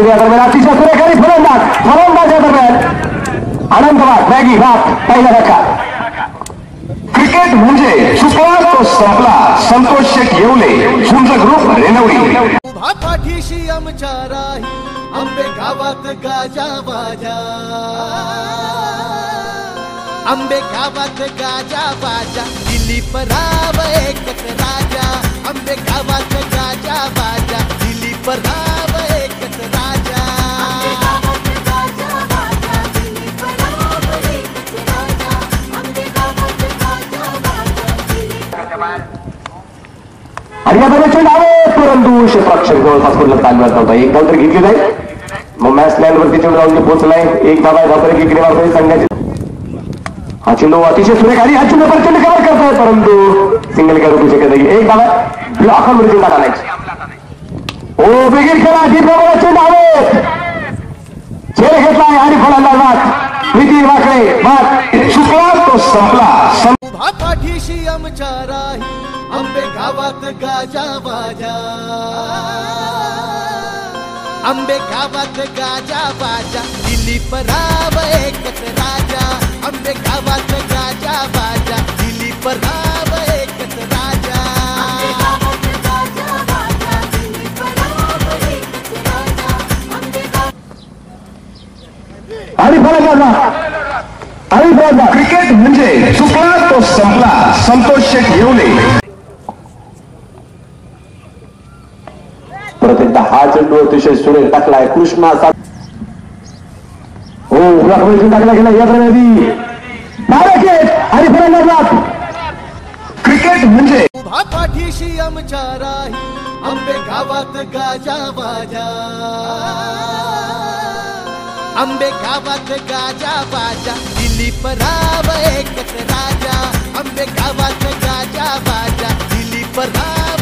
मागची दरम्यान अतिशय सुरेखारी फलंदाज दरम्यान आनंद मॅगी पहिला धक्का. क्रिकेट म्हणजे सुपवास तो संपला. संतोष शेठ येवले झुंज ग्रुप रेणवडी. उभा पाठीशी आमच्या राही आंबे गावात गाजा बाजा. आंबे गावात गाजा बाजा. दिलीप राव एकच राजा. आंबे गावात गाजा बाजा. दिलीप राव एकच राजा. आणि या बरेचसे डावे परंतु क्षेत्ररक्षण जवळपास कुठलं तालमीत नव्हता. एक धाव तर घेतली जाईल. मग मॅच लँड वरती चेंडू जाऊन पोहोचलाय. एक धाव धावकर इकडे मारतोय संघाची. हा चेंडू अतिशय सुरेखारी हा चेंडू प्रचंड कव्हर करतोय परंतु सिंगल काय रोखू शकत नाही. एक धाव ब्लॉक मध्ये चेंडू टाकायची. ओ बिगिर खेळा दीपा चेंडू हवे चेर घेतलाय आणि फलंदाज नितीन वाकडे सुपवास तो संपला. उभा पाठीशी आमच्या राही आंबे गावात गाजा बाजा. आंबे गावात गाजा बाजा. दिलीप राव एकच राजा. आंबे गावात गाजा बाजा. दिलीप राव एकच राजा. आणि फलंदाज क्रिकेट म्हणजे सुपवास तो संपला. संतोष शेठ येवले. परत एकदा हा चेंडू अतिशय सुरेख टाकलाय कृष्णा. हो टाकला गेला या प्रमाणे आणि फलंदाज क्रिकेट म्हणजे उभा पाठीशी आमच्या राही आंबे गावात गाजा बाजा. आंबे गावात गाजा बाजा. दिलीप राव एकच राजा. आंबे गावात गाजा बाजा. दिलीप राव